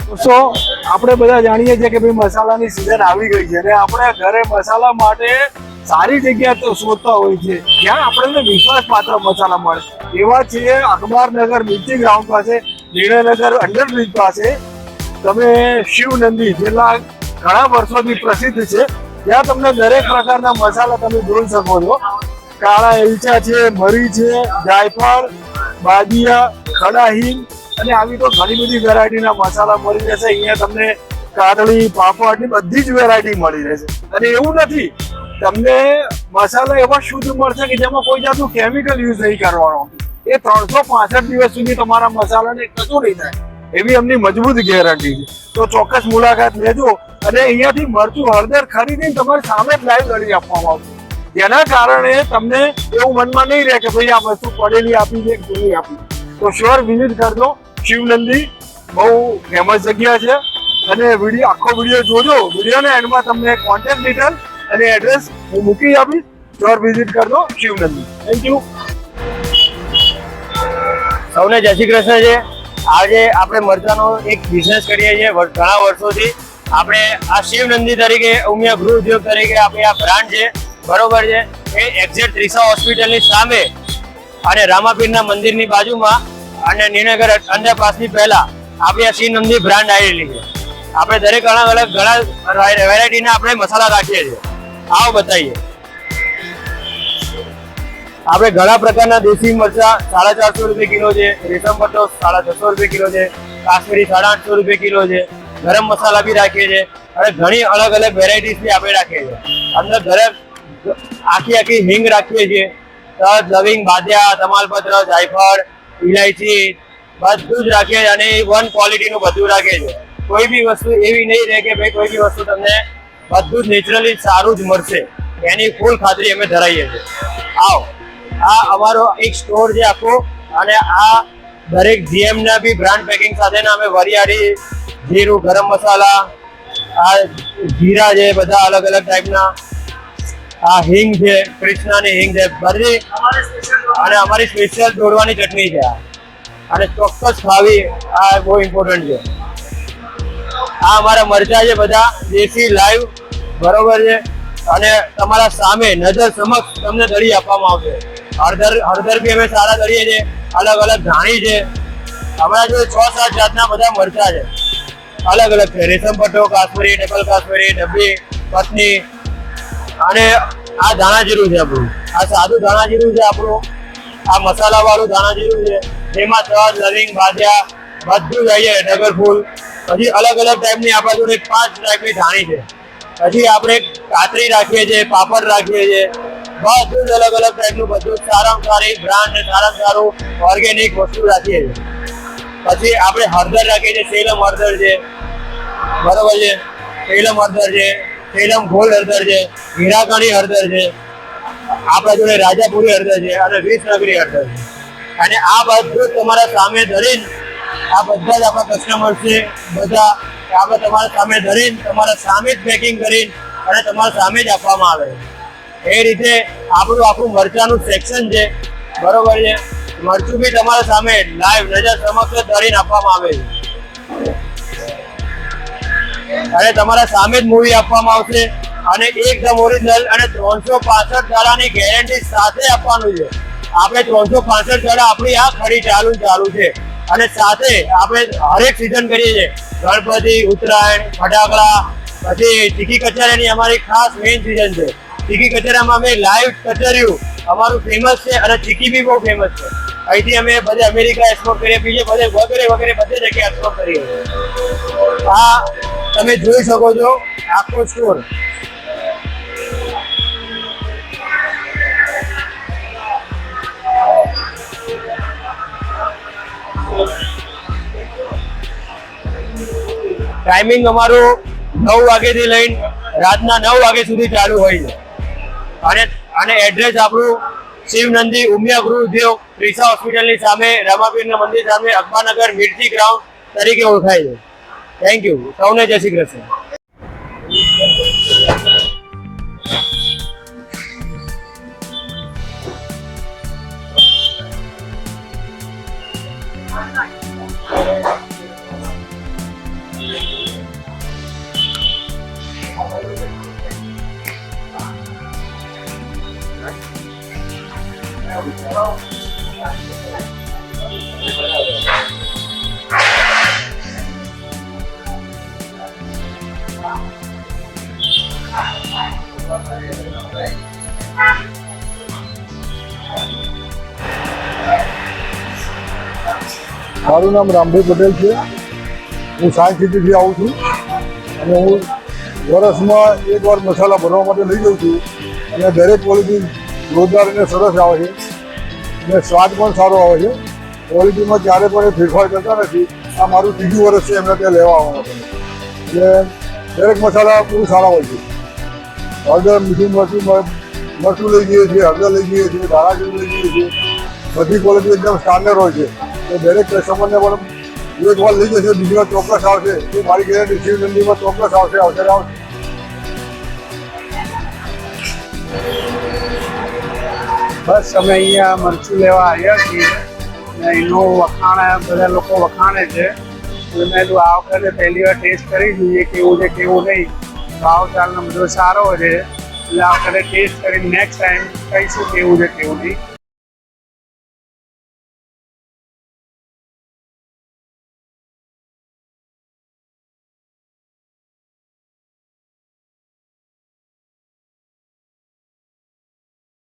તો આપણે બધા જાણીએ છીએ કે ભાઈ મસાલાની સિઝન આવી ગઈ છે અને આપણે ઘરે મસાલા માટે સારી જગ્યા તો શોધતા હોય છે જ્યાં આપણને વિશ્વાસપાત્ર મસાલા મળે. એવા છે અખબારનગર મિર્ચી ગ્રાઉન્ડ પાસે, નિર્ણયનગર અંડરબ્રિજ પાસે તમે શિવનંદી જેટલા ઘણા વર્ષોથી પ્રસિદ્ધ છે ત્યાં તમને દરેક પ્રકારના મસાલા તમે જોઈ શકો છો. કાળા એલચા છે, મરી છે, જાયફળ, બાદિયા, ખડા હિંગ અને આવી તો ઘણી બધી વેરાયટીના મસાલા મળી રહેશે. અહીંયા તમને કાતળી, પાપડ ની બધી જ વેરાયટી મળી રહેશે. અને એવું નથી, તમને મસાલા એવા શુદ્ધ મળશે કે જેમાં કોઈ જાતનું કેમિકલ યુઝ નહીં કરવાનો. એ 365 દિવસ સુધી તમારા મસાલાને કશું નહીં થાય એવી એમની મજબૂત ગેરંટી છે. તો ચોક્કસ મુલાકાત લેજો અને અહીંયાથી મરચું હળદર ખરીદીને તમારી સામે જ લાઈવ લડી આપવામાં આવશે. જેના કારણે તમને એવું મનમાં નહીં રહે કે ભાઈ આ વસ્તુ પડેલી આપી છે કે નહીં આપી. તો શ્યોર વિઝિટ કરજો. શિવનંદી બહુ ફેમસ જગ્યા છે અને આખો વિડીયો જોજો. વિડીયોના એન્ડમાં તમને કોન્ટેક્ટ ડિટેલ અને એડ્રેસ હું મૂકી આપીશ. શ્યોર વિઝિટ કરજો શિવનંદી. Thank you. સૌને જય શ્રી કૃષ્ણ છે. આજે આપણે મરચાનો એક બિઝનેસ કરીએ છીએ ઘણા વર્ષોથી. આપણે આ શિવનંદી તરીકે ઉમિયા ગૃહ ઉદ્યોગ તરીકે આપણી આ બ્રાન્ડ છે, બરોબર છે. એ એક્ઝેક્ટ ત્રિષા હોસ્પિટલની સામે અને રામાપીરના મંદિરની બાજુમાં અને નિર્ણયનગર અંડરપાસની પહેલા આપણી આ શિવનંદી બ્રાન્ડ આવેલી છે. આપણે દરેક અલગ અલગ ઘણા વેરાયટીના આપણે મસાલા રાખીએ છીએ. આવો બતાવીએ. આપણે ઘણા પ્રકારના દેશી મરચા 450 રૂપિયા કિલો છે, રેશમ પટ્ટો 650 રૂપિયા કિલો છે, કાશ્મીરી 850 રૂપિયા કિલો છે, ગરમ મસાલા બી રાખીએ છીએ અને ઘણી અલગ અલગ વેરાયટીઝ બી આપણે રાખીએ છીએ. અંદર ઘરે આખી હિંગ રાખીએ છીએ, તજ, લવિંગ, બાદિયા, તમાલપત્ર, જાયફળ, ઇલાયચી બધું જ રાખીએ છીએ અને વન ક્વોલિટીનું બધું રાખીએ છીએ. કોઈ બી વસ્તુ એવી નહીં રહે કે ભાઈ કોઈ બી વસ્તુ તમને બધું જ નેચરલી સારું જ મળશે, એની ફૂલ ખાતરી અમે ધરાવીએ છીએ. આવો, આ અમારો એક સ્ટોર છે આખો અને આ દરેક જીએમ ના બી બ્રાન્ડ પેકિંગ સાથેના અમે વરિયાળી, જીરું, ગરમ મસાલા, આ જીરા છે, બધા અલગ અલગ ટાઈપના, આ હિંગ છે, કૃષ્ણાની હિંગ છે બધી, અને અમારી સ્પેશિયલ દોડવાની ચટણી છે અને ચોક્કસ ખાવી, આ બહુ ઇમ્પોર્ટન્ટ છે. આ અમારા મરચા છે બધા દેશી લાઈવ, બરોબર છે, અને તમારા સામે નજર સમક્ષ તમને દળી આપવામાં આવશે. હળદર બી અમે સારા દળીએ છીએ, અલગ અલગ ધાણી છે. અમારા જો 6-7 જાતના બધા મરચા છે, અલગ અલગ છે. રેશમ પટ્ટો, કાશ્મીરી, ડબલ કાશ્મીરી, ડબ્બી, પત્ની અને આ ધાણા જીરું છે આપણું. આ સાદું ધાણા જીરું છે આપણું. આ મસાલા વાળું ધાણા જીરું છે જેમાં તજ, લવિંગ, બાદિયા બધું જ આવીએ, ડગર ફૂલ. પછી અલગ અલગ ટાઈપની આપણા જોડે 5 ટાઈપની ધાણી છે. પછી આપણે કાતરી રાખીએ છીએ, પાપડ રાખીએ છીએ, બધું જ અલગ અલગ ટાઈપનું બધું સારામાં સારી બ્રાન્ડ ને સારામાં સારું ઓર્ગેનિક વસ્તુ રાખીએ છીએ. પછી આપણે હળદર રાખીએ છીએ, સેલમ હળદર છે, બરોબર છે, સેલમ હળદર છે, સેલમ ગોલ્ડ હળદર છે, હીરાકણી હળદર છે, આપણા જોડે રાજાપુરી હળદર છે અને વિસનગરી હળદર છે. અને આ બધું તમારા સામે ધરીને, આ બધા જ આપણા કસ્ટમર છે, બધા આપણે તમારા સામે ધરીને તમારા સામે જ પેકિંગ કરીને અને તમારા સામે જ આપવામાં આવે. એ રીતે આપણું આખું મરચાનું સેક્શન છે, બરોબર છે. મરચું બી તમારા સામે લાઈવ નજર સમક્ષ ધરીને આપવામાં આવે છે અને તમારા સામે જ મૂવી આપવામાં આવશે અને એકદમ ઓરિજિનલ અને 365 દાડાની ગેરંટી સાથે આપવાનું છે. આપણે 365 દાડા આપણી આ ખરી ચાલુ છે અને સાથે આપણે હરેક સિઝન કરીએ છીએ. ગણપતિ, ઉત્તરાયણ, ફટાકડા, પછી ચીકી કચરિયાની અમારી ખાસ મેઇન સિઝન છે. ચીકી કચરિયામાં અમે લાઈવ કચરિયું અમારું ફેમસ છે અને ચીકી બી બહુ ફેમસ છે. અહીંથી અમે બધે અમેરિકા એક્સપોર્ટ કરીએ, બીજે બધે વગેરે બધી જગ્યાએ એક્સપોર્ટ કરીએ. આ તમે જોઈ શકો છો આખો સ્ટોર. ટાઈમિંગ અમારું 9 વાગ્યાથી લઈને રાતના 9 વાગ્યા સુધી ચાલુ હોય છે અને એડ્રેસ આપણું શિવનંદી ઉમિયા ગૃહ ઉદ્યોગ, ત્રિષા હોસ્પિટલની સામે, રામાપીરના મંદિર સામે, અખબારનગર મિર્ચી ગ્રાઉન્ડ તરીકે ઓળખાય છે. Thank you. સૌને જય શ્રી કૃષ્ણ. મારું નામ રામભાઈ પટેલ છે. હું સાયન્સ સિટીથી આવું છું અને હું વર્ષમાં એકવાર મસાલા ભરવા માટે લઈ જાઉં છું અને દરેક ક્વોલિટી જોરદાર અને સરસ આવે છે અને સ્વાદ પણ સારો આવે છે. ક્વોલિટીમાં ક્યારે પણ એ ફેરફાર કરતા નથી. આ મારું ત્રીજું વર્ષ છે એમને ત્યાં લેવા આવવાનું એટલે દરેક મસાલા બહુ સારા હોય છે. હળદર, મીઠું, મરચું લઈ જઈએ છીએ, હળદર લઈ જઈએ છીએ, ધાણાજીરું લઈ જઈએ છીએ. બધી ક્વોલિટી એકદમ સ્ટાન્ડર્ડ હોય છે. તો દરેક કસ્ટમરને પણ એક વાર લઈ જશે, બીજી વાર ચોક્કસ આવશે. એ મારી ગેરંટી શિવનંદીમાં ચોક્કસ આવશે. બસ અમે અહીંયા મરચું લેવા આવ્યા છીએ અને એનું વખાણ બધા લોકો વખાણે છે. મેં કીધું આ વખતે પહેલી વાર ટેસ્ટ કરી જોઈએ કેવું છે કેવું નહીં. ભાવ ચાલનો બધો સારો છે એટલે આ વખતે ટેસ્ટ કરીને નેક્સ્ટ ટાઈમ કહીશું કેવું છે કેવું નહીં.